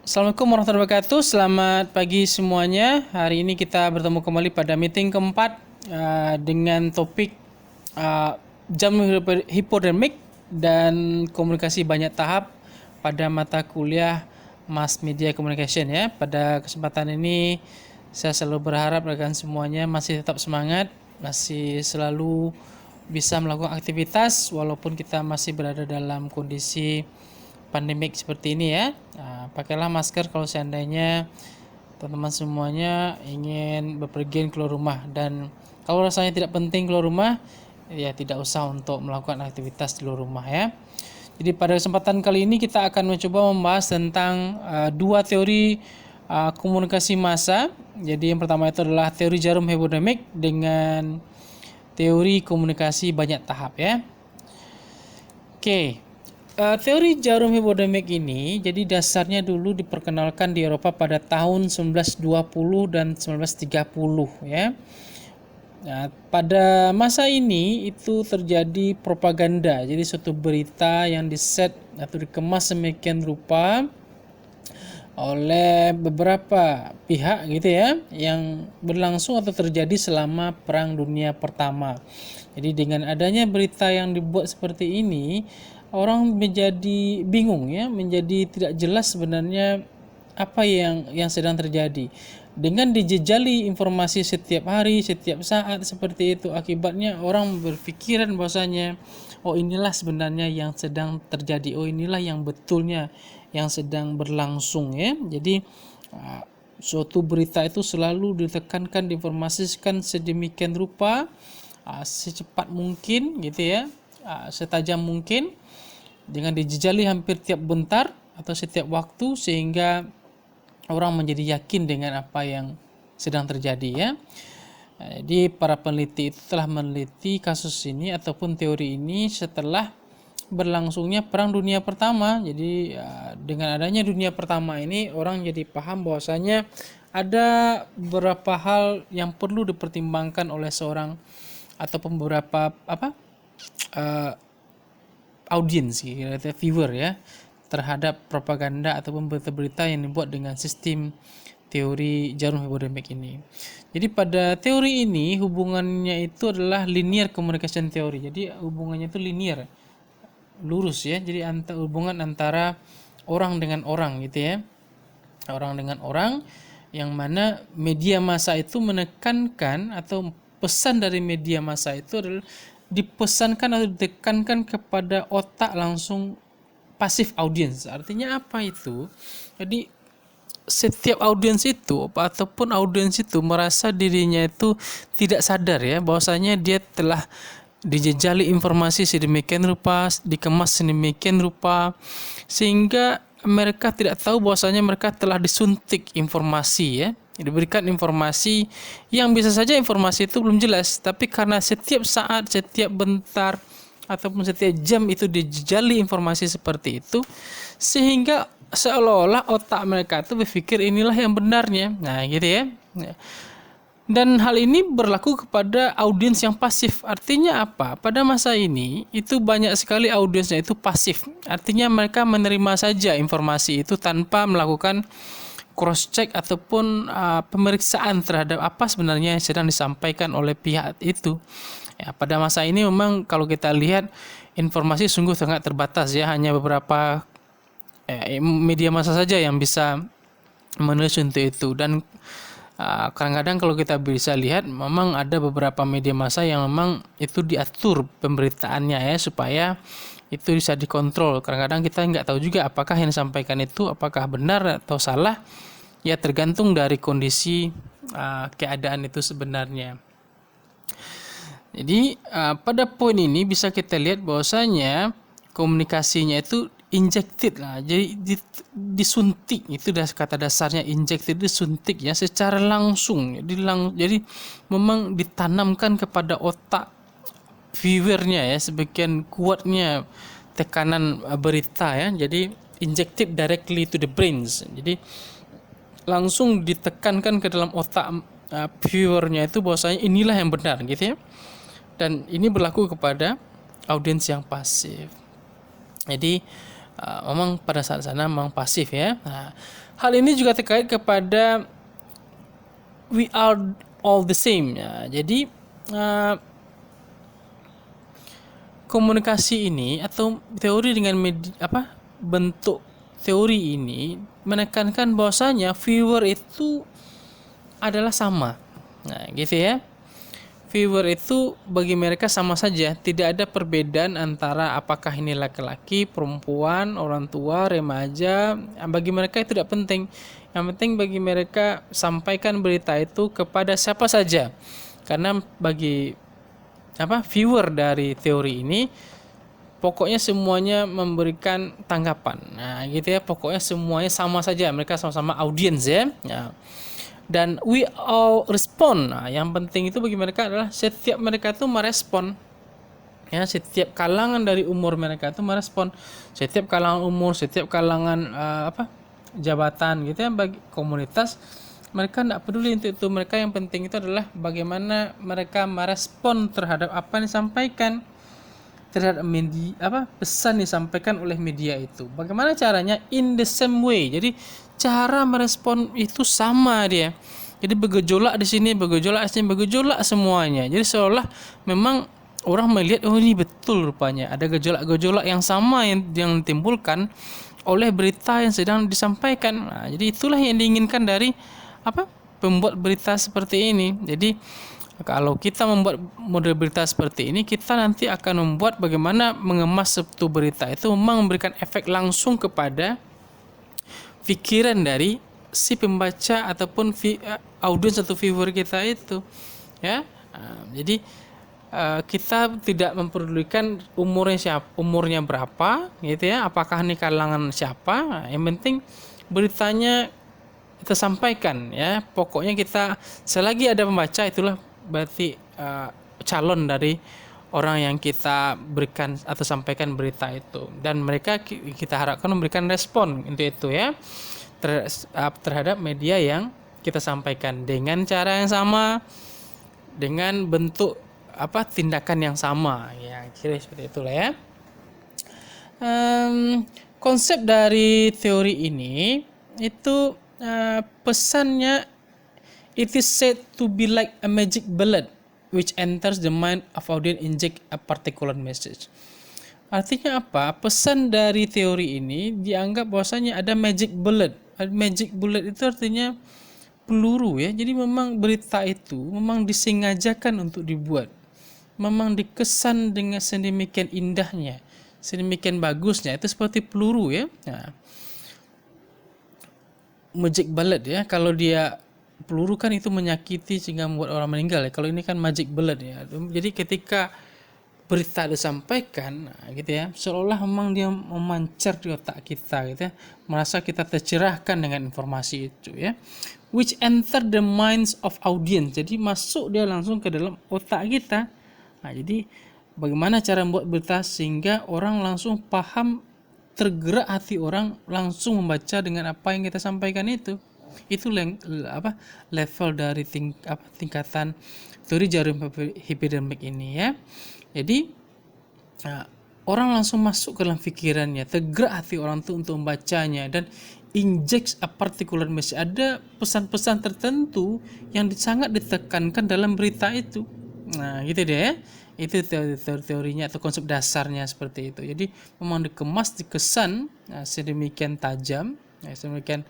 Assalamualaikum warahmatullahi wabarakatuh. Selamat pagi semuanya. Hari ini kita bertemu kembali pada meeting keempat dengan topik jam hipodinamik dan komunikasi banyak tahap pada mata kuliah Mass Media Communication ya. Pada kesempatan ini saya selalu berharap rekan semuanya masih tetap semangat, masih selalu bisa melakukan aktivitas walaupun kita masih berada dalam kondisi pandemik seperti ini ya. Pakailah masker kalau seandainya teman-teman semuanya ingin bepergian keluar rumah, dan kalau rasanya tidak penting keluar rumah ya tidak usah untuk melakukan aktivitas di luar rumah ya. Jadi pada kesempatan kali ini kita akan mencoba membahas tentang dua teori komunikasi massa. Jadi yang pertama itu adalah teori jarum hemodinamik dengan teori komunikasi banyak tahap ya. Oke. Teori jarum hemodinamik ini jadi dasarnya dulu diperkenalkan di Eropa pada tahun 1920 dan 1930 ya. Nah, pada masa ini itu terjadi propaganda. Jadi suatu berita yang diset atau dikemas semikian rupa oleh beberapa pihak gitu ya, yang berlangsung atau terjadi selama Perang Dunia Pertama. Jadi dengan adanya berita yang dibuat seperti ini, orang menjadi bingung ya, menjadi tidak jelas sebenarnya apa yang sedang terjadi. Dengan dijejali informasi setiap hari, setiap saat seperti itu, akibatnya orang berpikiran bahwasanya oh inilah sebenarnya yang sedang terjadi, oh inilah yang betulnya yang sedang berlangsung ya. Jadi suatu berita itu selalu ditekankan, diinformasikan sedemikian rupa, secepat mungkin gitu ya, setajam mungkin, dengan dijejali hampir tiap bentar atau setiap waktu, sehingga orang menjadi yakin dengan apa yang sedang terjadi ya. Jadi para peneliti itu telah meneliti kasus ini ataupun teori ini setelah berlangsungnya Perang Dunia Pertama. Jadi dengan adanya Dunia Pertama ini orang jadi paham bahwasanya ada beberapa hal yang perlu dipertimbangkan oleh seorang ataupun beberapa audiens, viewer ya, terhadap propaganda ataupun berita-berita yang dibuat dengan sistem teori jarum hemodinamik ini. Jadi pada teori ini hubungannya itu adalah linear communication theory. Jadi hubungannya itu linear, lurus ya. Jadi hubungan antara orang dengan orang gitu ya. Orang dengan orang, yang mana media massa itu menekankan atau pesan dari media massa itu adalah dipesankan atau ditekankan kepada otak langsung pasif audience. Artinya apa itu? Jadi setiap audiens itu ataupun audiens itu merasa dirinya itu tidak sadar ya, bahwasanya dia telah dijejali informasi sedemikian rupa, dikemas sedemikian rupa, sehingga mereka tidak tahu bahwasanya mereka telah disuntik informasi ya, diberikan informasi yang bisa saja informasi itu belum jelas, tapi karena setiap saat, setiap bentar ataupun setiap jam itu dijejali informasi seperti itu, sehingga seolah-olah otak mereka itu berpikir inilah yang benarnya. Nah gitu ya. Dan hal ini berlaku kepada audiens yang pasif. Artinya apa? Pada masa ini itu banyak sekali audiensnya itu pasif. Artinya mereka menerima saja informasi itu tanpa melakukan cross check ataupun pemeriksaan terhadap apa sebenarnya yang sedang disampaikan oleh pihak itu. Ya, pada masa ini memang kalau kita lihat informasi sungguh sangat terbatas ya, hanya beberapa media massa saja yang bisa menulis untuk itu. Dan kadang-kadang kalau kita bisa lihat memang ada beberapa media massa yang memang itu diatur pemberitaannya ya, supaya itu bisa dikontrol. Kadang-kadang kita nggak tahu juga apakah yang disampaikan itu apakah benar atau salah ya, tergantung dari kondisi keadaan itu sebenarnya. Jadi pada poin ini bisa kita lihat bahwasanya komunikasinya itu injected lah, jadi disuntik, itu kata dasarnya injected, disuntik ya secara langsung. Jadi memang ditanamkan kepada otak viewernya ya, sebagian kuatnya tekanan berita ya. Jadi injected directly to the brains, jadi langsung ditekankan ke dalam otak viewernya itu bahwasanya inilah yang benar gitu ya. Dan ini berlaku kepada audiens yang pasif. Jadi memang pada saat sana memang pasif ya. Nah, Hal ini juga terkait kepada we are all the same ya. Jadi komunikasi ini atau teori dengan bentuk teori ini menekankan bahwasanya viewer itu adalah sama. Nah, gitu ya. Viewer itu bagi mereka sama saja, tidak ada perbedaan antara apakah ini laki-laki, perempuan, orang tua, remaja. Bagi mereka itu tidak penting. Yang penting bagi mereka sampaikan berita itu kepada siapa saja. Karena bagi viewer dari teori ini pokoknya semuanya memberikan tanggapan. Nah, gitu ya. Pokoknya semuanya sama saja, mereka sama-sama audiens ya. Nah, dan we all respond. Nah, yang penting itu bagi mereka adalah setiap mereka itu merespon. Ya, setiap kalangan dari umur mereka itu merespon. Setiap kalangan umur, setiap kalangan jabatan gitu ya, bagi komunitas mereka tidak peduli untuk itu. Mereka yang penting itu adalah bagaimana mereka merespon terhadap apa yang disampaikan, terhadap media, pesan disampaikan oleh media itu. Bagaimana caranya? In the same way. Jadi cara merespon itu sama dia. Jadi bergejolak di sini, bergejolak di sini, bergejolak semuanya. Jadi seolah memang orang melihat ini betul rupanya ada gejolak-gejolak yang sama yang ditimbulkan oleh berita yang sedang disampaikan. Nah, jadi itulah yang diinginkan dari pembuat berita seperti ini. Jadi kalau kita membuat model berita seperti ini, kita nanti akan membuat bagaimana mengemas suatu berita itu memang memberikan efek langsung kepada pikiran dari si pembaca ataupun audiens atau viewer kita itu, ya. Jadi kita tidak memperdulikan umurnya berapa, gitu ya. Apakah ini kalangan siapa? Yang penting beritanya kita sampaikan, ya. Pokoknya kita selagi ada pembaca itulah berarti calon dari orang yang kita berikan atau sampaikan berita itu, dan mereka kita harapkan memberikan respon untuk itu ya terhadap media yang kita sampaikan dengan cara yang sama, dengan bentuk tindakan yang sama ya, kira seperti itulah ya. Konsep dari teori ini itu pesannya, it is said to be like a magic bullet which enters the mind of audience inject a particular message. Artinya apa? Pesan dari teori ini dianggap bahwasanya ada magic bullet. Magic bullet itu artinya peluru ya. Jadi memang berita itu memang disengajakan untuk dibuat. Memang dikesan dengan sedemikian indahnya, sedemikian bagusnya. Itu seperti peluru ya. Nah, magic bullet ya. Kalau dia peluru kan itu menyakiti sehingga membuat orang meninggal ya. Kalau ini kan magic bullet ya. Jadi ketika berita disampaikan gitu ya, seolah memang dia memancar di otak kita gitu ya, merasa kita tercerahkan dengan informasi itu ya, which enter the minds of audience. Jadi masuk dia langsung ke dalam otak kita. Nah, jadi bagaimana cara membuat berita sehingga orang langsung paham, tergerak hati orang langsung membaca dengan apa yang kita sampaikan itu. Itu level dari tingkatan teori jarum hipodinamik ini ya. Jadi orang langsung masuk ke dalam pikirannya, tergerak hati orang itu untuk membacanya, dan injects a particular message. Ada pesan-pesan tertentu yang sangat ditekankan dalam berita itu. Nah, gitu deh ya. Itu teorinya atau konsep dasarnya seperti itu. Jadi memang dikemas, dikesan sedemikian tajam, sedemikian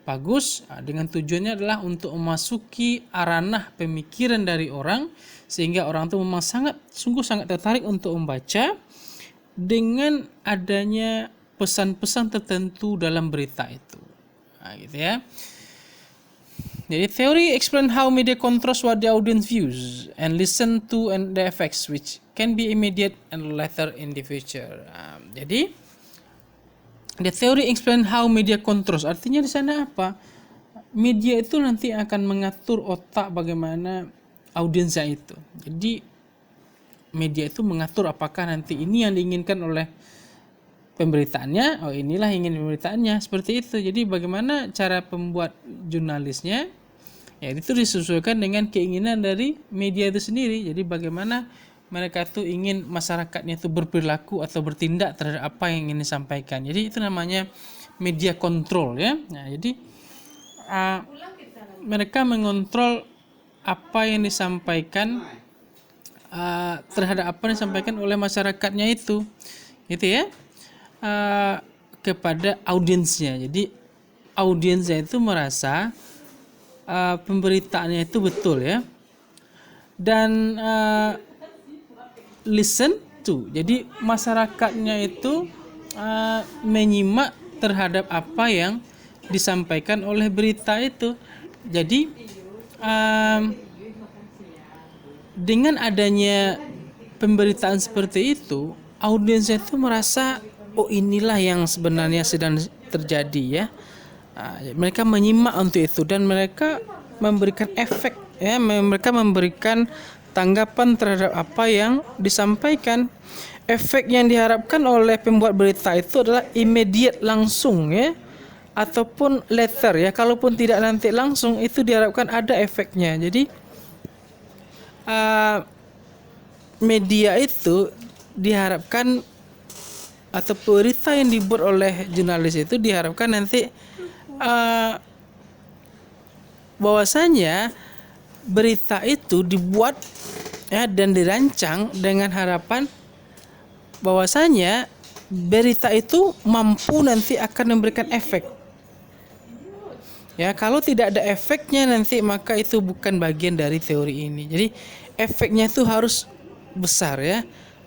bagus, dengan tujuannya adalah untuk memasuki ranah pemikiran dari orang sehingga orang itu memang sungguh sangat tertarik untuk membaca dengan adanya pesan-pesan tertentu dalam berita itu. Nah, gitu ya. Jadi teori explain how media controls what the audience views and listen to and the effects which can be immediate and later in the future. Jadi the theory explain how media controls, artinya di sana apa? Media itu nanti akan mengatur otak bagaimana audiensnya itu. Jadi media itu mengatur apakah nanti ini yang diinginkan oleh pemberitaannya, inilah ingin pemberitaannya, seperti itu. Jadi bagaimana cara pembuat jurnalisnya, ya itu disesuaikan dengan keinginan dari media itu sendiri. Jadi bagaimana mereka itu ingin masyarakatnya itu berperilaku atau bertindak terhadap apa yang ingin disampaikan. Jadi itu namanya media control ya. Nah, jadi uh, mereka mengontrol apa yang disampaikan, terhadap apa yang disampaikan oleh masyarakatnya itu, gitu ya, uh, kepada audiensnya. Jadi audiensnya itu merasa pemberitaannya itu betul ya, dan listen to. Jadi masyarakatnya itu menyimak terhadap apa yang disampaikan oleh berita itu. Jadi dengan adanya pemberitaan seperti itu, audiensnya itu merasa, oh inilah yang sebenarnya sedang terjadi ya. Mereka menyimak untuk itu dan mereka memberikan efek ya, mereka memberikan tanggapan terhadap apa yang disampaikan. Efek yang diharapkan oleh pembuat berita itu adalah immediate, langsung ya, ataupun later ya. Kalaupun tidak nanti langsung, itu diharapkan ada efeknya. Jadi media itu diharapkan, atau berita yang dibuat oleh jurnalis itu diharapkan nanti bahwasanya berita itu dibuat ya dan dirancang dengan harapan bahwasanya berita itu mampu nanti akan memberikan efek. Ya, kalau tidak ada efeknya nanti maka itu bukan bagian dari teori ini. Jadi efeknya itu harus besar ya,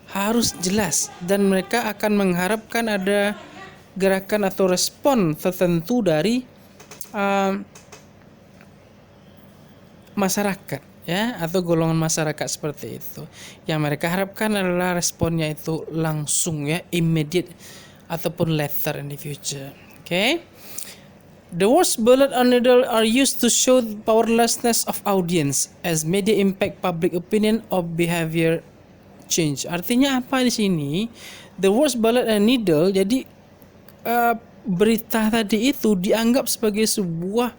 harus jelas, dan mereka akan mengharapkan ada gerakan atau respon tertentu dari masyarakat ya, atau golongan masyarakat seperti itu. Yang mereka harapkan adalah responnya itu langsung ya, immediate ataupun later in the future. Okay? The words bullet or needle are used to show the powerlessness of audience as media impact public opinion or behavior change. Artinya apa di sini? The words bullet and needle, jadi berita tadi itu dianggap sebagai sebuah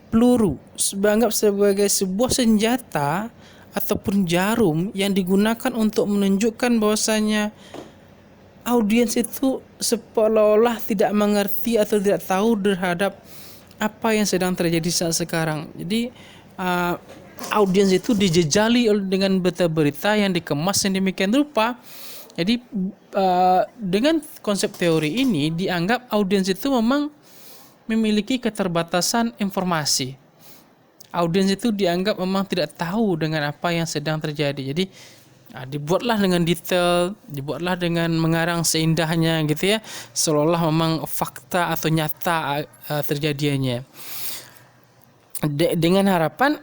peluru, dianggap sebagai sebuah senjata ataupun jarum yang digunakan untuk menunjukkan bahwasanya audiens itu seolah-olah tidak mengerti atau tidak tahu terhadap apa yang sedang terjadi saat sekarang. Jadi audiens itu dijejali dengan berita-berita yang dikemas yang demikian rupa. Jadi dengan konsep teori ini dianggap audiens itu memang memiliki keterbatasan informasi. Audiens itu dianggap memang tidak tahu dengan apa yang sedang terjadi. Jadi dibuatlah dengan detail, dibuatlah dengan mengarang seindahnya gitu ya, seolah-olah memang fakta atau nyata terjadiannya. Dengan harapan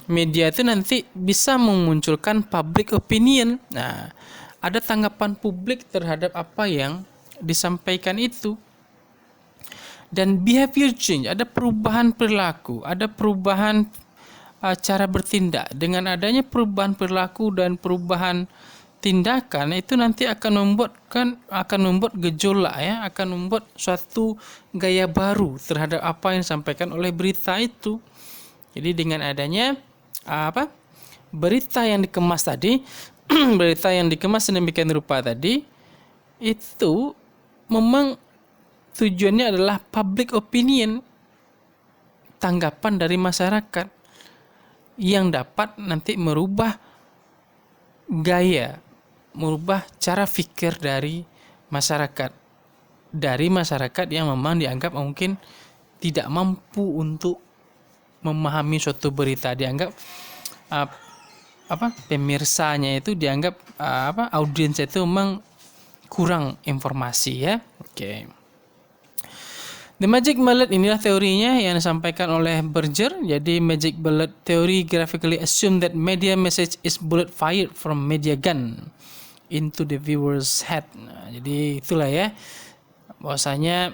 media itu nanti bisa memunculkan public opinion. Nah, ada tanggapan publik terhadap apa yang disampaikan itu. Dan behavior change, ada perubahan perilaku, ada perubahan cara bertindak. Dengan adanya perubahan perilaku dan perubahan tindakan, itu nanti akan membuat gejolak ya, akan membuat suatu gaya baru terhadap apa yang disampaikan oleh berita itu. Jadi dengan adanya berita yang dikemas tadi, berita yang dikemas sedemikian rupa tadi, itu memang tujuannya adalah public opinion, tanggapan dari masyarakat yang dapat nanti merubah gaya, merubah cara pikir dari masyarakat yang memang dianggap mungkin tidak mampu untuk memahami suatu berita, dianggap pemirsanya itu dianggap audiens itu memang kurang informasi ya. Oke. The magic bullet, inilah teorinya yang disampaikan oleh Berger. Jadi magic bullet theory graphically assume that media message is bullet fired from media gun into the viewer's head. Nah, jadi itulah ya, bahwasanya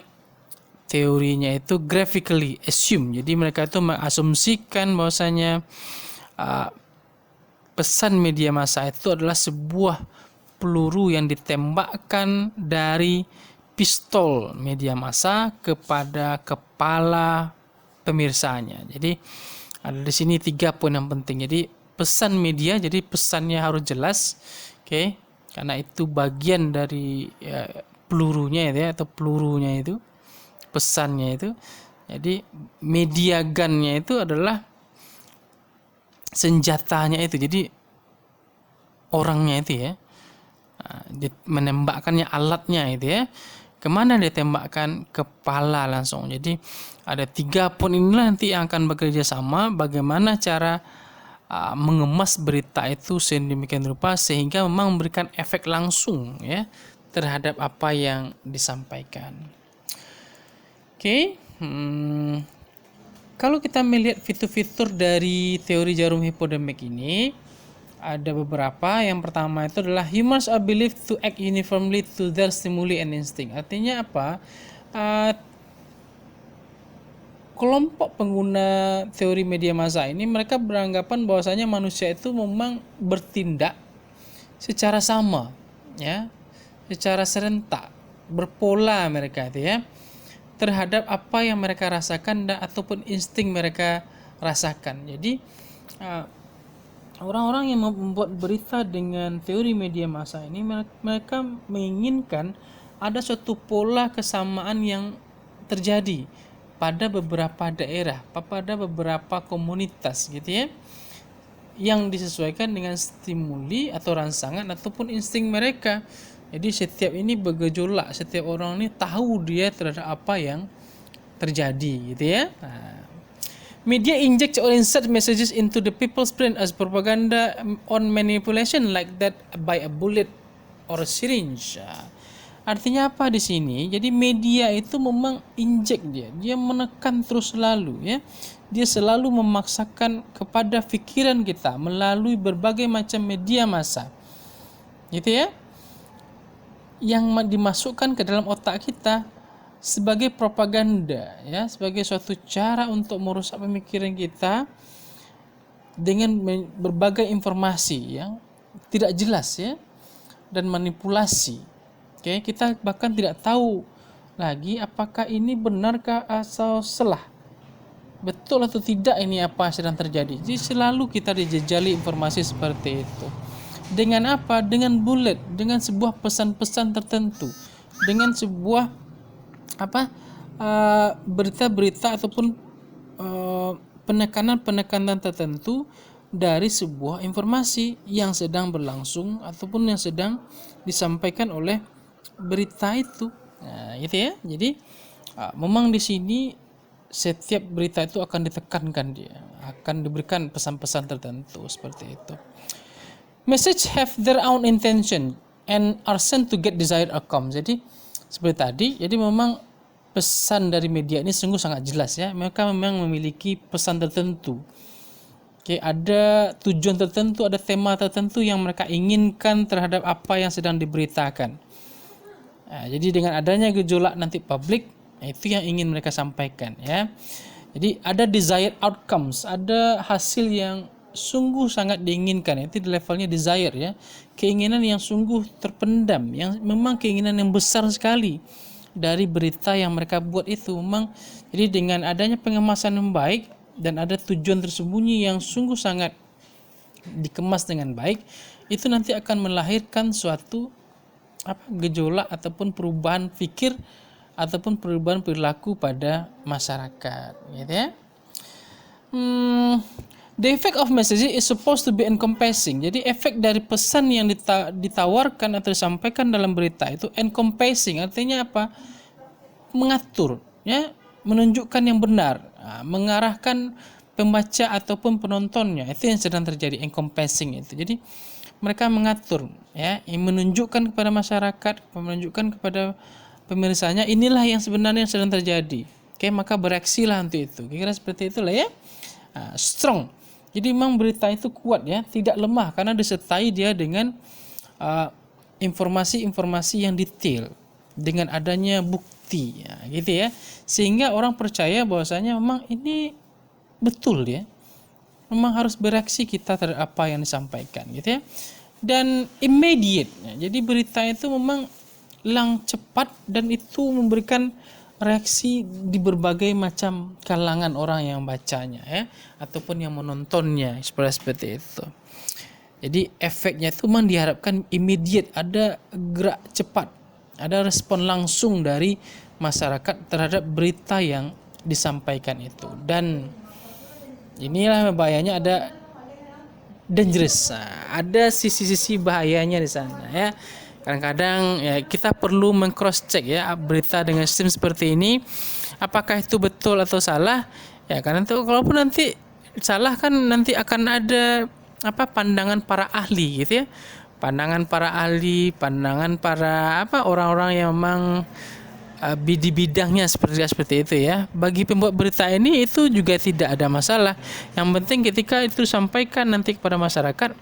teorinya itu graphically assume. Jadi mereka itu mengasumsikan bahwasanya pesan media massa itu adalah sebuah peluru yang ditembakkan dari pistol media massa kepada kepala pemirsanya. Jadi ada di sini 3 poin yang penting. Jadi pesan media, jadi pesannya harus jelas, oke? Karena itu bagian dari pelurunya itu ya, atau pelurunya itu, pesannya itu. Jadi media gunnya itu adalah senjatanya itu. Jadi orangnya itu ya, menembakkannya, alatnya itu ya. Kemana dia tembakkan? Kepala langsung. Jadi ada 3 poin inilah nanti yang akan bekerja sama. Bagaimana cara mengemas berita itu sedemikian rupa sehingga memang memberikan efek langsung ya terhadap apa yang disampaikan. Oke. Kalau kita melihat fitur-fitur dari teori jarum hipodemik ini, ada beberapa. Yang pertama itu adalah humans are believed to act uniformly to their stimuli and instinct. Artinya apa? Kelompok pengguna teori media massa ini mereka beranggapan bahwasanya manusia itu memang bertindak secara sama, ya, secara serentak, berpola mereka itu ya, terhadap apa yang mereka rasakan dan ataupun insting mereka rasakan. Jadi orang-orang yang membuat berita dengan teori media massa ini mereka menginginkan ada suatu pola kesamaan yang terjadi pada beberapa daerah, pada beberapa komunitas gitu ya, yang disesuaikan dengan stimuli atau rangsangan ataupun insting mereka. Jadi setiap ini bergejolak, setiap orang ini tahu dia terhadap apa yang terjadi gitu ya. Media inject or insert messages into the people's brain as propaganda on manipulation like that by a bullet or a syringe. Artinya apa di sini? Jadi media itu memang injek dia menekan terus selalu ya. Dia selalu memaksakan kepada pikiran kita melalui berbagai macam media massa. Gitu ya. Yang dimasukkan ke dalam otak kita sebagai propaganda ya, sebagai suatu cara untuk merusak pemikiran kita dengan berbagai informasi yang tidak jelas ya dan manipulasi. Oke, kita bahkan tidak tahu lagi apakah ini benarkah atau salah, betul atau tidak ini apa yang sedang terjadi. Jadi selalu kita dijejali informasi seperti itu. Dengan apa? Dengan bullet, dengan sebuah pesan-pesan tertentu, dengan sebuah berita-berita ataupun penekanan-penekanan tertentu dari sebuah informasi yang sedang berlangsung ataupun yang sedang disampaikan oleh berita itu. Nah, gitu ya. Jadi memang di sini setiap berita itu akan ditekankan, dia akan diberikan pesan-pesan tertentu seperti itu. Message have their own intention and are sent to get desired outcome. Jadi seperti tadi, jadi memang pesan dari media ini sungguh sangat jelas ya. Mereka memang memiliki pesan tertentu. Oke, ada tujuan tertentu, ada tema tertentu yang mereka inginkan terhadap apa yang sedang diberitakan. Nah, jadi dengan adanya gejolak nanti publik, itu yang ingin mereka sampaikan ya. Jadi ada desired outcomes, ada hasil yang sungguh sangat diinginkan, itu di levelnya desire ya. Keinginan yang sungguh terpendam, yang memang keinginan yang besar sekali dari berita yang mereka buat itu memang. Jadi dengan adanya pengemasan yang baik dan ada tujuan tersembunyi yang sungguh sangat dikemas dengan baik, itu nanti akan melahirkan suatu gejolak ataupun perubahan pikir ataupun perubahan perilaku pada masyarakat gitu ya. The effect of message is supposed to be encompassing. Jadi efek dari pesan yang ditawarkan atau disampaikan dalam berita itu encompassing, artinya apa? Mengatur ya, menunjukkan yang benar, mengarahkan pembaca ataupun penontonnya. Itu yang sedang terjadi, encompassing itu. Jadi mereka mengatur ya, menunjukkan kepada masyarakat, menunjukkan kepada pemirsanya inilah yang sebenarnya sedang terjadi. Oke, maka bereaksilah untuk itu. Kira-kira seperti itulah ya. Strong. Jadi memang berita itu kuat ya, tidak lemah karena disertai dia dengan informasi-informasi yang detail dengan adanya bukti ya, gitu ya. Sehingga orang percaya bahwasanya memang ini betul ya. Memang harus bereaksi kita terhadap apa yang disampaikan gitu ya. Dan immediate ya. Jadi berita itu memang cepat dan itu memberikan reaksi di berbagai macam kalangan orang yang bacanya ya ataupun yang menontonnya seperti itu. Jadi efeknya itu memang diharapkan immediate, ada gerak cepat, ada respon langsung dari masyarakat terhadap berita yang disampaikan itu. Dan inilah bahayanya, ada dangerous. Nah, ada sisi-sisi bahayanya di sana ya. Kadang-kadang ya kita perlu meng-cross check ya berita dengan sistem seperti ini, apakah itu betul atau salah. Ya karena itu kalaupun nanti salah kan nanti akan ada pandangan para ahli gitu ya. Pandangan para ahli, pandangan para orang-orang yang memang di bidangnya seperti itu ya. Bagi pembuat berita ini itu juga tidak ada masalah. Yang penting ketika itu sampaikan nanti kepada masyarakat,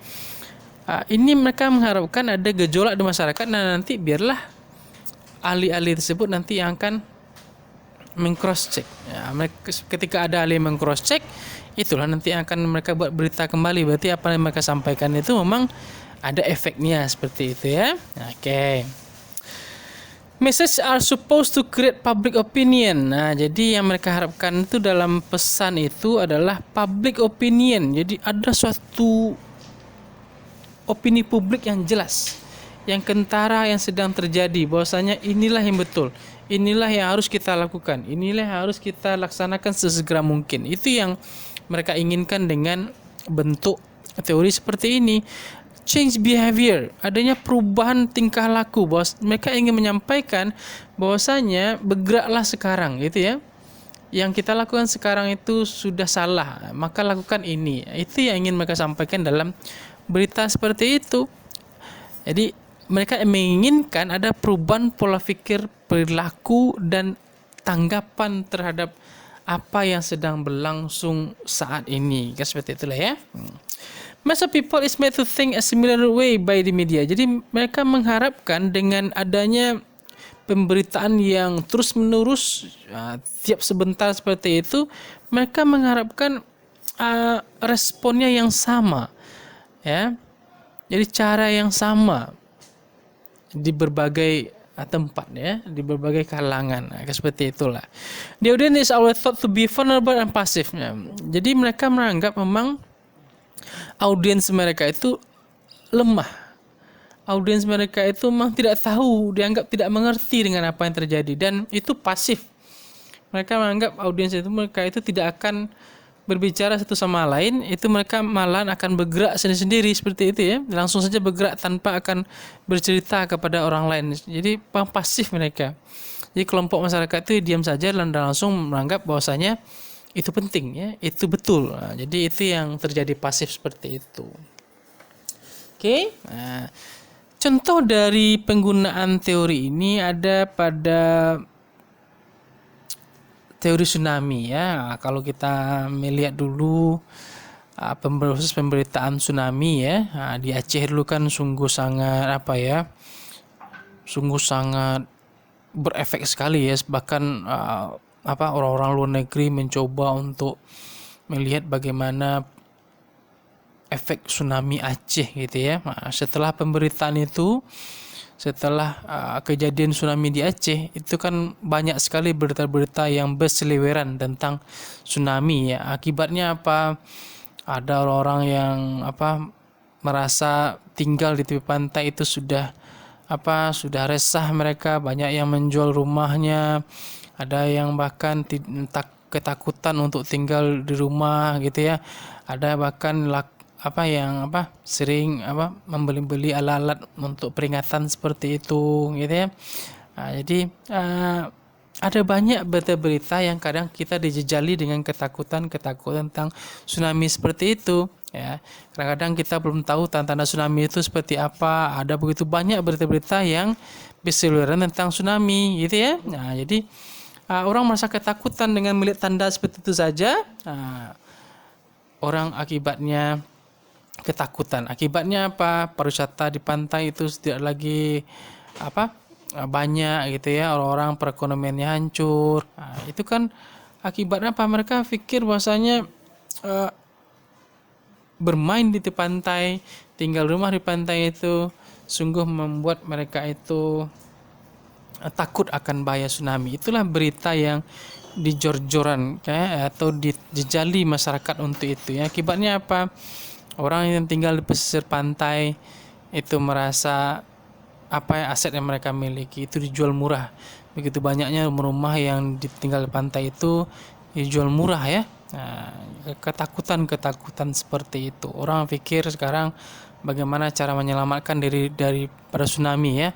ini mereka mengharapkan ada gejolak di masyarakat. Nah nanti biarlah ahli-ahli tersebut nanti yang akan meng-cross check ya, ketika ada ahli meng-cross check, itulah nanti akan mereka buat berita kembali. Berarti apa yang mereka sampaikan itu memang ada efeknya seperti itu ya. Oke. Message are supposed to create public opinion. Nah, jadi yang mereka harapkan itu dalam pesan itu adalah public opinion. Jadi ada suatu opini publik yang jelas, yang kentara yang sedang terjadi, bahwasanya inilah yang betul, inilah yang harus kita lakukan, inilah yang harus kita laksanakan sesegera mungkin. Itu yang mereka inginkan dengan bentuk teori seperti ini. Change behavior, adanya perubahan tingkah laku, bahwa mereka ingin menyampaikan bahwasanya bergeraklah sekarang gitu ya. Yang kita lakukan sekarang itu sudah salah, maka lakukan ini. Itu yang ingin mereka sampaikan dalam berita seperti itu. Jadi mereka menginginkan ada perubahan pola pikir, perilaku dan tanggapan terhadap apa yang sedang berlangsung saat ini. Seperti itulah ya. Most of people is made to think a similar way by the media. Jadi mereka mengharapkan dengan adanya pemberitaan yang terus menerus tiap sebentar seperti itu, mereka mengharapkan responnya yang sama ya. Jadi cara yang sama di berbagai tempat ya, di berbagai kalangan. Seperti itulah. The audience is always thought to be vulnerable and passive. Jadi mereka menganggap memang audiens mereka itu lemah. Audiens mereka itu memang tidak tahu, dianggap tidak mengerti dengan apa yang terjadi, dan itu pasif. Mereka menganggap audiens itu, mereka itu tidak akan berbicara satu sama lain, itu mereka malah akan bergerak sendiri-sendiri seperti itu ya, langsung saja bergerak tanpa akan bercerita kepada orang lain. Jadi pasif mereka. Jadi kelompok masyarakat itu diam saja dan langsung menganggap bahwasanya itu penting ya, itu betul. Nah, jadi itu yang terjadi pasif seperti itu. Oke. Nah, contoh dari penggunaan teori ini ada pada teori tsunami ya. Nah, kalau kita melihat dulu proses pemberitaan tsunami ya, nah, di Aceh dulu kan sungguh sangat sungguh sangat berefek sekali ya, bahkan orang-orang luar negeri mencoba untuk melihat bagaimana efek tsunami Aceh gitu ya. Nah, setelah pemberitaan itu, setelah kejadian tsunami di Aceh itu kan banyak sekali berita-berita yang berseliweran tentang tsunami ya. Akibatnya apa? Ada orang-orang yang merasa tinggal di tepi pantai itu sudah resah mereka, banyak yang menjual rumahnya. Ada yang bahkan ketakutan untuk tinggal di rumah gitu ya. Ada bahkan sering membeli-beli alat-alat untuk peringatan seperti itu gitu ya. Nah, jadi ada banyak berita-berita yang kadang kita dijejali dengan ketakutan tentang tsunami seperti itu ya. Kadang-kadang kita belum tahu tanda-tanda tsunami itu seperti apa. Ada begitu banyak berita-berita yang berseliweran tentang tsunami gitu ya. Nah, jadi orang merasa ketakutan dengan melihat tanda seperti itu saja. Orang akibatnya ketakutan. Akibatnya apa? Pariwisata di pantai itu tidak lagi banyak gitu ya. Orang-orang perekonomiannya hancur. Nah, itu kan akibatnya apa? Mereka pikir bahwasanya bermain di tepi pantai, tinggal rumah di pantai itu sungguh membuat mereka itu takut akan bahaya tsunami. Itulah berita yang dijor-joran atau dijejali masyarakat untuk itu ya. Akibatnya apa? Orang yang tinggal di pesisir pantai itu merasa aset yang mereka miliki itu dijual murah. Begitu banyaknya rumah yang ditinggal di pantai itu dijual murah ya. Nah, ketakutan seperti itu. Orang pikir sekarang bagaimana cara menyelamatkan diri pada tsunami ya.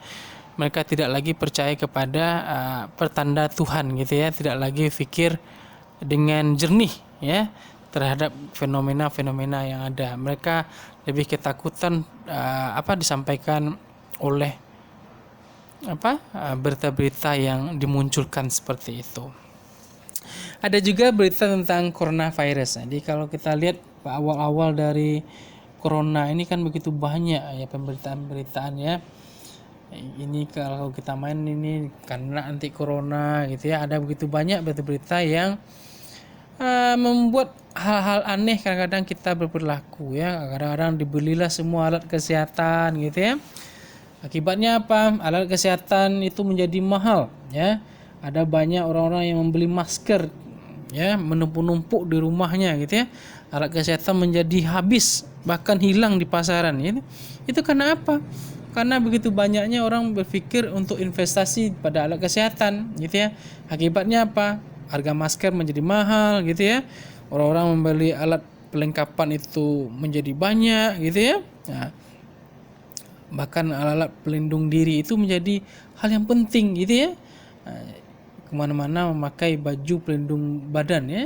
Mereka tidak lagi percaya kepada pertanda Tuhan gitu ya, tidak lagi pikir dengan jernih ya terhadap fenomena-fenomena yang ada. Mereka lebih ketakutan disampaikan oleh berita-berita yang dimunculkan seperti itu. Ada juga berita tentang coronavirus. Jadi kalau kita lihat awal-awal dari corona ini kan begitu banyak ya pemberitaan-pemberitaan ya. Ini kalau kita main ini karena anti corona gitu ya, ada begitu banyak berita-berita yang membuat hal-hal aneh kadang-kadang kita berperilaku ya. Kadang-kadang dibelilah semua alat kesehatan gitu ya. Akibatnya apa? Alat kesehatan itu menjadi mahal ya. Ada banyak orang-orang yang membeli masker ya, menumpuk-numpuk di rumahnya gitu ya. Alat kesehatan menjadi habis, bahkan hilang di pasaran gitu. Itu karena apa? Karena begitu banyaknya orang berpikir untuk investasi pada alat kesehatan gitu ya. Akibatnya apa? Harga masker menjadi mahal gitu ya. Orang-orang membeli alat pelengkapan itu menjadi banyak gitu ya. Nah, bahkan alat pelindung diri itu menjadi hal yang penting gitu ya. Kemana-mana memakai baju pelindung badan ya.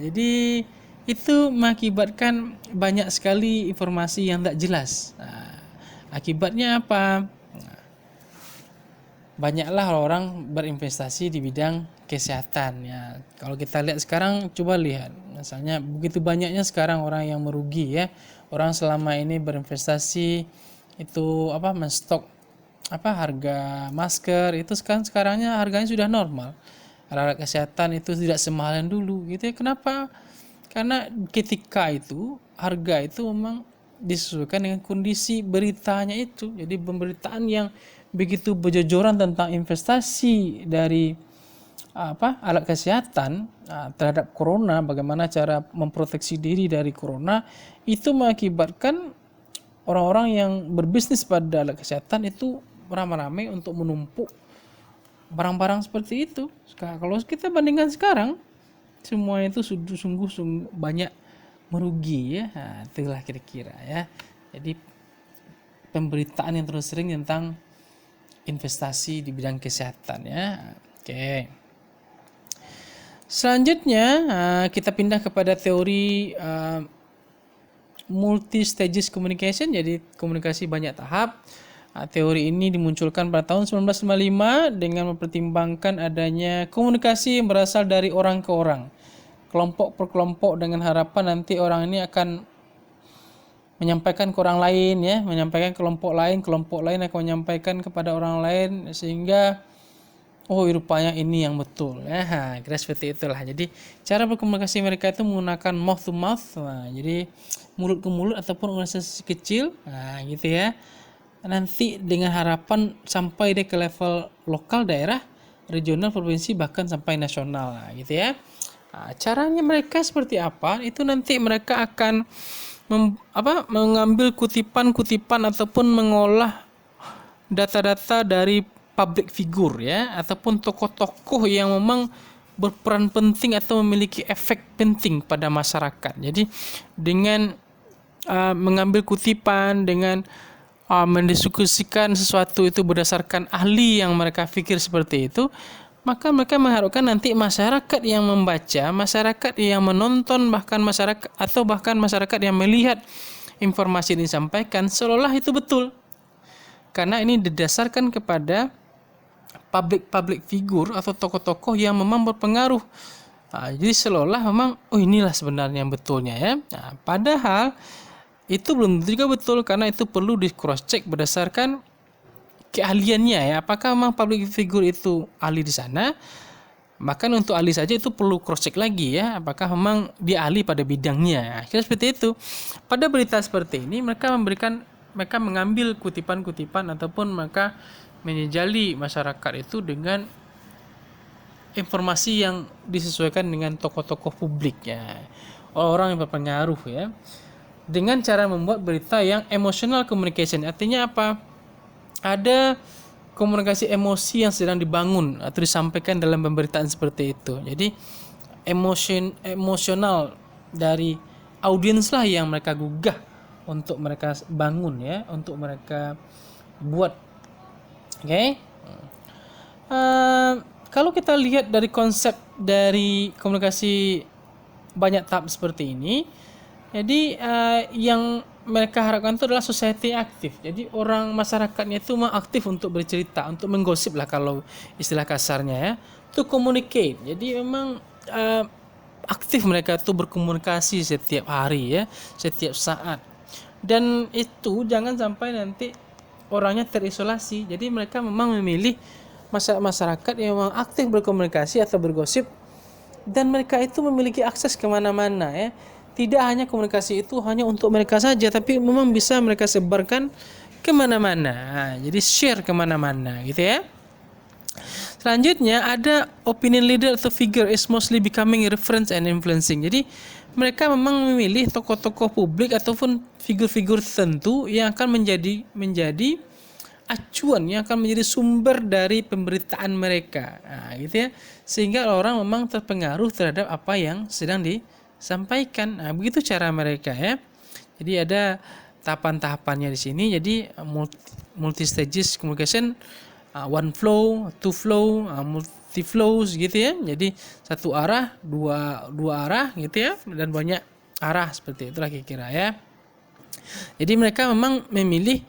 Jadi itu mengakibatkan banyak sekali informasi yang tak jelas. Akibatnya apa? Banyaklah orang berinvestasi di bidang kesehatan ya. Kalau kita lihat sekarang, coba lihat, misalnya begitu banyaknya sekarang orang yang merugi ya. Orang selama ini berinvestasi itu menstok harga masker itu sekarangnya harganya sudah normal. Alat kesehatan itu tidak semahal yang dulu gitu ya. Kenapa? Karena ketika itu harga itu memang disesuaikan dengan kondisi beritanya itu. Jadi pemberitaan yang begitu berjojoran tentang investasi dari alat kesehatan terhadap corona, bagaimana cara memproteksi diri dari corona, itu mengakibatkan orang-orang yang berbisnis pada alat kesehatan itu ramai-ramai untuk menumpuk barang-barang seperti itu. Kalau kita bandingkan sekarang, semua itu sungguh banyak merugi ya. Itulah kira-kira ya. Jadi pemberitaan yang terus sering tentang investasi di bidang kesehatan ya. Oke. Selanjutnya kita pindah kepada teori multi stages communication, jadi komunikasi banyak tahap. Teori ini dimunculkan pada tahun 1955 dengan mempertimbangkan adanya komunikasi yang berasal dari orang ke orang, kelompok per kelompok, dengan harapan nanti orang ini akan menyampaikan ke orang lain ya, menyampaikan kelompok lain akan menyampaikan kepada orang lain, sehingga rupanya ini yang betul ya. Kira seperti itulah. Jadi cara berkomunikasi mereka itu menggunakan mouth to mouth. Jadi mulut ke mulut ataupun organisasi kecil gitu ya. Nanti dengan harapan sampai deh ke level lokal, daerah, regional, provinsi, bahkan sampai nasional gitu ya. Caranya mereka seperti apa? Itu nanti mereka akan mengambil kutipan-kutipan ataupun mengolah data-data dari public figure ya, ataupun tokoh-tokoh yang memang berperan penting atau memiliki efek penting pada masyarakat. Jadi dengan mengambil kutipan, dengan mendiskusikan sesuatu itu berdasarkan ahli yang mereka pikir seperti itu, maka mereka mengharapkan nanti masyarakat yang membaca, masyarakat yang menonton, bahkan masyarakat yang melihat informasi yang disampaikan seolah itu betul. Karena ini didasarkan kepada public figure atau tokoh-tokoh yang memang berpengaruh. Jadi seolah memang inilah sebenarnya yang betulnya ya. Padahal itu belum tentu juga betul, karena itu perlu di cross check berdasarkan keahliannya ya. Apakah memang public figure itu ahli di sana? Bahkan untuk ahli saja itu perlu cross check lagi ya, apakah memang dia ahli pada bidangnya. Kira seperti itu. Pada berita seperti ini mereka mengambil kutipan-kutipan ataupun mereka menjejali masyarakat itu dengan informasi yang disesuaikan dengan tokoh-tokoh publik ya, orang yang berpengaruh ya, dengan cara membuat berita yang emotional communication. Artinya apa? Ada komunikasi emosi yang sedang dibangun atau disampaikan dalam pemberitaan seperti itu. Jadi emosional dari audiens lah yang mereka gugah untuk mereka bangun ya, untuk mereka buat. Oke. Kalau kita lihat dari konsep dari komunikasi banyak tahap seperti ini, jadi yang mereka harapkan itu adalah society aktif. Jadi orang masyarakatnya itu memang aktif untuk bercerita, untuk menggosip lah kalau istilah kasarnya ya, to communicate. Jadi memang aktif mereka tuh berkomunikasi setiap hari ya, setiap saat. Dan itu jangan sampai nanti orangnya terisolasi. Jadi mereka memang memilih masyarakat yang memang aktif berkomunikasi atau bergosip, dan mereka itu memiliki akses kemana-mana ya. Tidak hanya komunikasi itu hanya untuk mereka saja, tapi memang bisa mereka sebarkan kemana-mana. Jadi share kemana-mana gitu ya. Selanjutnya ada opinion leader atau figure is mostly becoming reference and influencing. Jadi mereka memang memilih tokoh-tokoh publik ataupun figur-figur tertentu yang akan menjadi acuan, yang akan menjadi sumber dari pemberitaan mereka. Nah, gitu ya. Sehingga orang memang terpengaruh terhadap apa yang sedang disampaikan. Nah, begitu cara mereka ya. Jadi ada tahapan-tahapannya di sini. Jadi multi stages communication, one flow, two flow, multi flows gitu ya. Jadi satu arah, dua arah gitu ya, dan banyak arah seperti itulah kira-kira ya. Jadi mereka memang memilih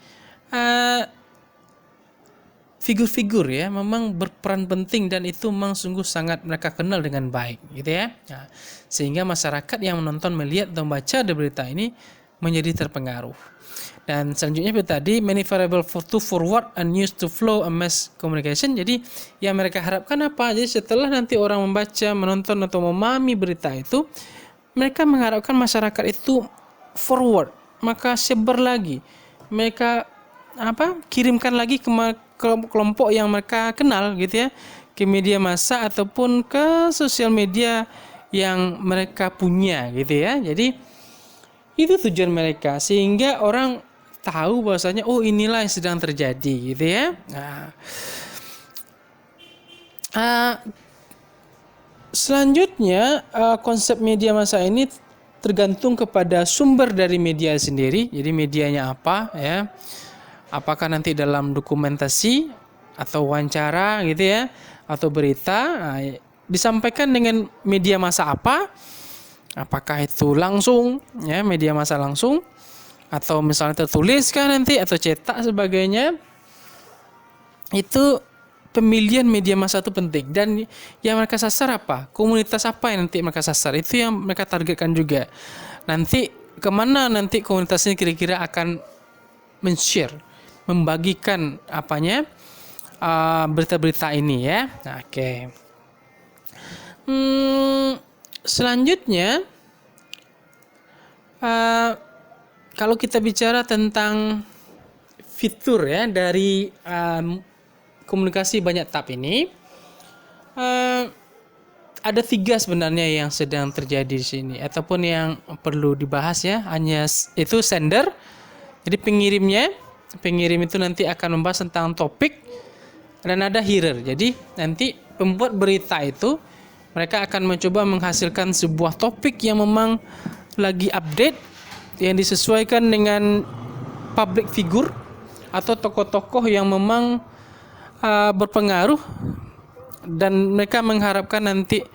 figur-figur ya, memang berperan penting, dan itu memang sungguh sangat mereka kenal dengan baik gitu ya. Nah, sehingga masyarakat yang menonton, melihat atau membaca berita ini menjadi terpengaruh. Dan selanjutnya tadi many variable to forward and news to flow a mass communication. Jadi yang mereka harapkan apa? Jadi setelah nanti orang membaca, menonton atau memahami berita itu, mereka mengharapkan masyarakat itu forward, maka sebar lagi. Mereka kirimkan lagi ke kelompok yang mereka kenal gitu ya, ke media massa ataupun ke sosial media yang mereka punya gitu ya. Jadi itu tujuan mereka, sehingga orang tahu bahwasanya oh inilah yang sedang terjadi gitu ya. Selanjutnya konsep media massa ini tergantung kepada sumber dari media sendiri. Jadi medianya apa ya? Apakah nanti dalam dokumentasi atau wawancara gitu ya, atau berita, disampaikan dengan media massa apa? Apakah itu langsung ya, media massa langsung, atau misalnya tertulis kan nanti, atau cetak sebagainya. Itu pemilihan media massa itu penting, dan yang mereka sasar apa, komunitas apa yang nanti mereka sasar, itu yang mereka targetkan juga. Nanti kemana nanti komunitas ini kira-kira akan men-share, membagikan berita-berita ini ya. Oke. Selanjutnya kalau kita bicara tentang fitur ya dari komunikasi banyak tahap ini, ada 3 sebenarnya yang sedang terjadi di sini ataupun yang perlu dibahas ya. Hanya itu sender, jadi pengirim itu nanti akan membahas tentang topik, dan ada hearer. Jadi nanti pembuat berita itu mereka akan mencoba menghasilkan sebuah topik yang memang lagi update, yang disesuaikan dengan public figure atau tokoh-tokoh yang memang berpengaruh, dan mereka mengharapkan nanti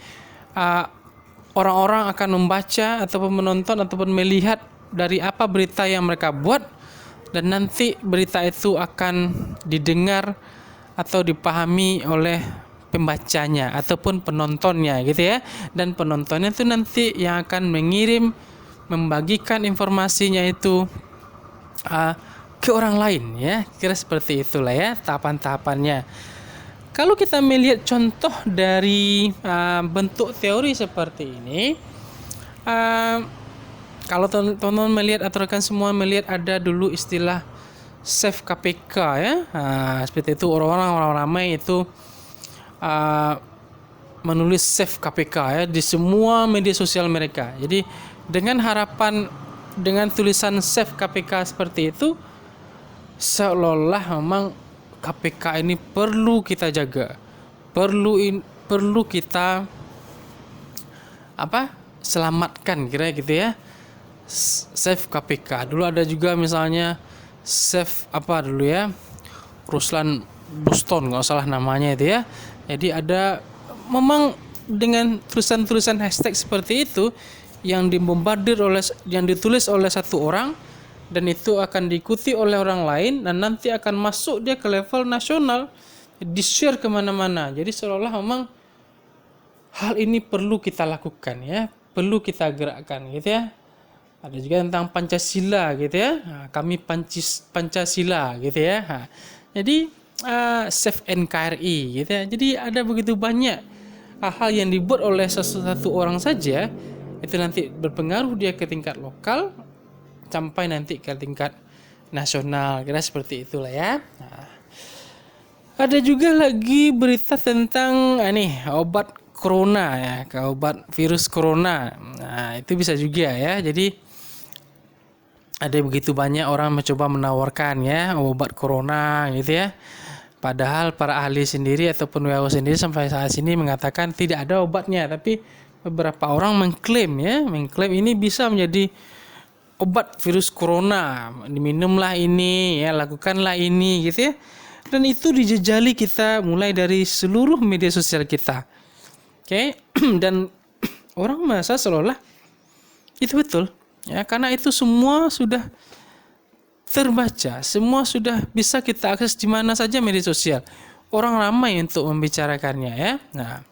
orang-orang akan membaca ataupun menonton ataupun melihat dari apa berita yang mereka buat, dan nanti berita itu akan didengar atau dipahami oleh pembacanya ataupun penontonnya gitu ya. Dan penontonnya itu nanti yang akan mengirim, membagikan informasinya itu ke orang lain ya. Kira seperti itulah ya tahapan-tahapannya. Kalau kita melihat contoh dari bentuk teori seperti ini, kalau teman-teman melihat atau rekan semua melihat, ada dulu istilah save KPK ya. Seperti itu, orang-orang ramai itu menulis save KPK ya di semua media sosial mereka. Jadi dengan harapan, dengan tulisan save KPK seperti itu, seolah-olah memang KPK ini perlu kita jaga, perlu kita selamatkan kira gitu ya. Save KPK. Dulu ada juga misalnya save dulu ya, Ruslan Buston kalau salah namanya itu ya. Jadi ada memang dengan tulisan-tulisan hashtag seperti itu yang yang ditulis oleh satu orang, dan itu akan diikuti oleh orang lain, dan nanti akan masuk dia ke level nasional, di-share kemana-mana. Jadi seolah-olah memang hal ini perlu kita lakukan ya, perlu kita gerakkan gitu ya. Ada juga tentang Pancasila gitu ya. Kami Pancasila gitu ya. Jadi Save NKRI gitu ya. Jadi ada begitu banyak hal-hal yang dibuat oleh satu orang saja, itu nanti berpengaruh dia ke tingkat lokal sampai nanti ke tingkat nasional. Kira seperti itulah ya. Ada juga lagi berita tentang obat corona ya, obat virus corona. Nah, itu bisa juga ya. Jadi ada begitu banyak orang mencoba menawarkan ya obat corona gitu ya. Padahal para ahli sendiri ataupun WHO sendiri sampai saat ini mengatakan tidak ada obatnya, tapi beberapa orang mengklaim ini bisa menjadi obat virus corona. Diminumlah ini ya, lakukanlah ini gitu ya. Dan itu dijejali kita mulai dari seluruh media sosial kita. Oke. Dan orang merasa seolah itu betul. Ya, karena itu semua sudah terbaca, semua sudah bisa kita akses di mana saja media sosial. Orang ramai untuk membicarakannya ya. Nah,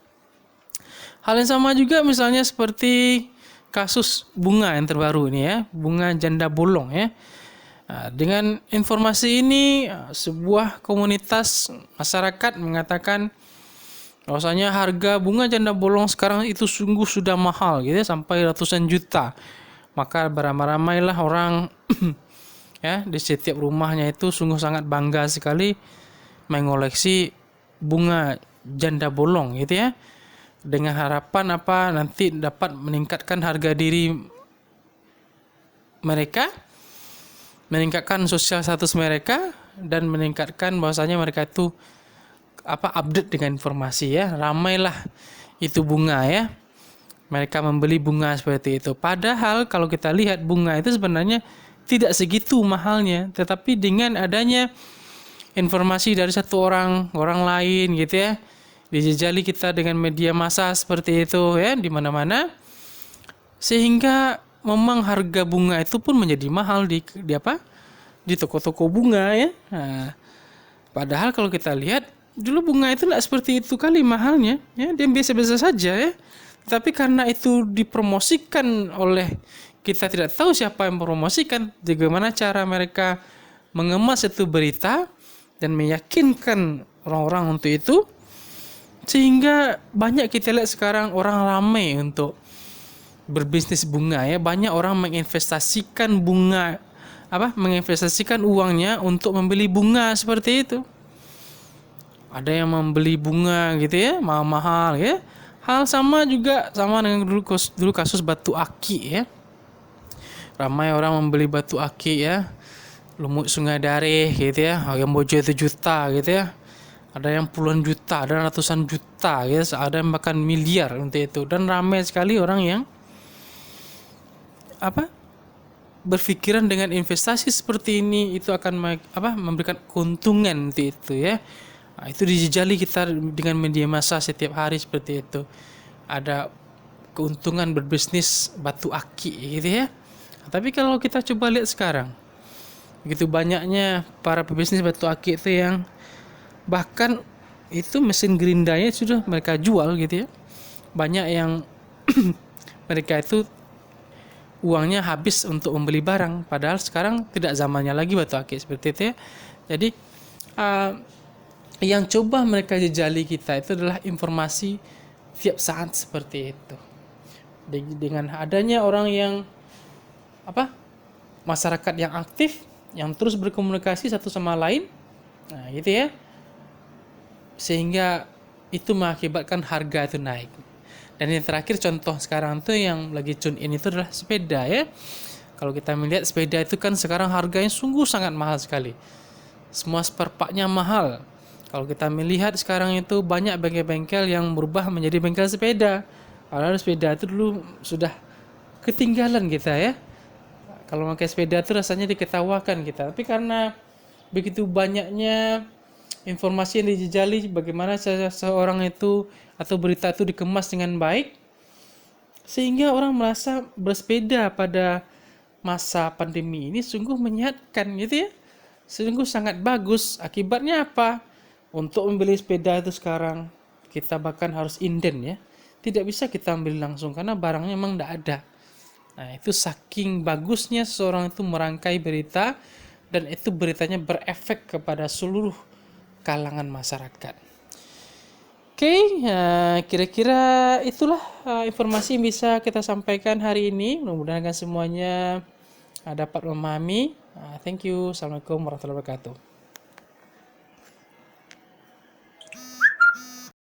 hal yang sama juga misalnya seperti kasus bunga yang terbaru ini ya, bunga janda bolong ya. Nah, dengan informasi ini sebuah komunitas masyarakat mengatakan bahwasanya harga bunga janda bolong sekarang itu sungguh sudah mahal gitu ya, sampai ratusan juta. Maka beramai-ramailah orang ya di setiap rumahnya itu sungguh sangat bangga sekali mengoleksi bunga janda bolong gitu ya, dengan harapan nanti dapat meningkatkan harga diri mereka, meningkatkan sosial status mereka, dan meningkatkan bahwasanya mereka itu update dengan informasi ya. Ramailah itu bunga ya, mereka membeli bunga seperti itu. Padahal kalau kita lihat bunga itu sebenarnya tidak segitu mahalnya, tetapi dengan adanya informasi dari satu orang lain gitu ya, dijejali kita dengan media massa seperti itu ya di mana-mana, sehingga memang harga bunga itu pun menjadi mahal di toko-toko bunga ya. Nah, padahal kalau kita lihat dulu bunga itu tidak seperti itu kali mahalnya ya, dia biasa-biasa saja ya. Tapi karena itu dipromosikan oleh, kita tidak tahu siapa yang mempromosikan, bagaimana cara mereka mengemas itu berita dan meyakinkan orang-orang untuk itu, sehingga banyak kita lihat sekarang orang ramai untuk berbisnis bunga ya. Banyak orang menginvestasikan bunga, menginvestasikan uangnya untuk membeli bunga seperti itu. Ada yang membeli bunga gitu ya, mahal-mahal ya. Hal sama dengan dulu kasus batu aki ya. Ramai orang membeli batu aki ya, lumut Sungai Dareh gitu ya, yang bojo itu juta gitu ya. Ada yang puluhan juta, ada ratusan juta ya, ada yang bahkan miliar untuk itu. Dan ramai sekali orang yang berpikiran dengan investasi seperti ini itu akan memberikan keuntungan untuk itu ya. Nah, itu dijejali kita dengan media massa setiap hari seperti itu. Ada keuntungan berbisnis batu aki gitu ya. Nah, tapi kalau kita coba lihat sekarang, begitu banyaknya para pebisnis batu aki itu yang bahkan itu mesin gerindanya sudah mereka jual gitu ya. Banyak yang mereka itu uangnya habis untuk membeli barang, padahal sekarang tidak zamannya lagi batu aki seperti itu ya. Jadi yang coba mereka jejali kita itu adalah informasi tiap saat seperti itu. Dengan adanya orang yang masyarakat yang aktif, yang terus berkomunikasi satu sama lain, nah gitu ya, sehingga itu mengakibatkan harga itu naik. Dan yang terakhir contoh sekarang tuh yang lagi tune in itu adalah sepeda ya. Kalau kita melihat sepeda itu kan sekarang harganya sungguh sangat mahal sekali. Semua spare part-nya mahal. Kalau kita melihat sekarang itu banyak bengkel-bengkel yang berubah menjadi bengkel sepeda. Padahal sepeda itu dulu sudah ketinggalan kita ya. Kalau pakai sepeda itu rasanya diketawakan kita. Tapi karena begitu banyaknya informasi yang dijejali bagaimana seseorang itu atau berita itu dikemas dengan baik, sehingga orang merasa bersepeda pada masa pandemi ini sungguh menyehatkan gitu ya. Sungguh sangat bagus. Akibatnya apa? Untuk membeli sepeda itu sekarang kita bahkan harus inden ya. Tidak bisa kita ambil langsung karena barangnya memang tidak ada. Nah, itu saking bagusnya seseorang itu merangkai berita dan itu beritanya berefek kepada seluruh kalangan masyarakat. Oke, kira-kira itulah informasi yang bisa kita sampaikan hari ini. Mudah-mudahan semuanya dapat memahami. Thank you. Assalamualaikum warahmatullahi wabarakatuh.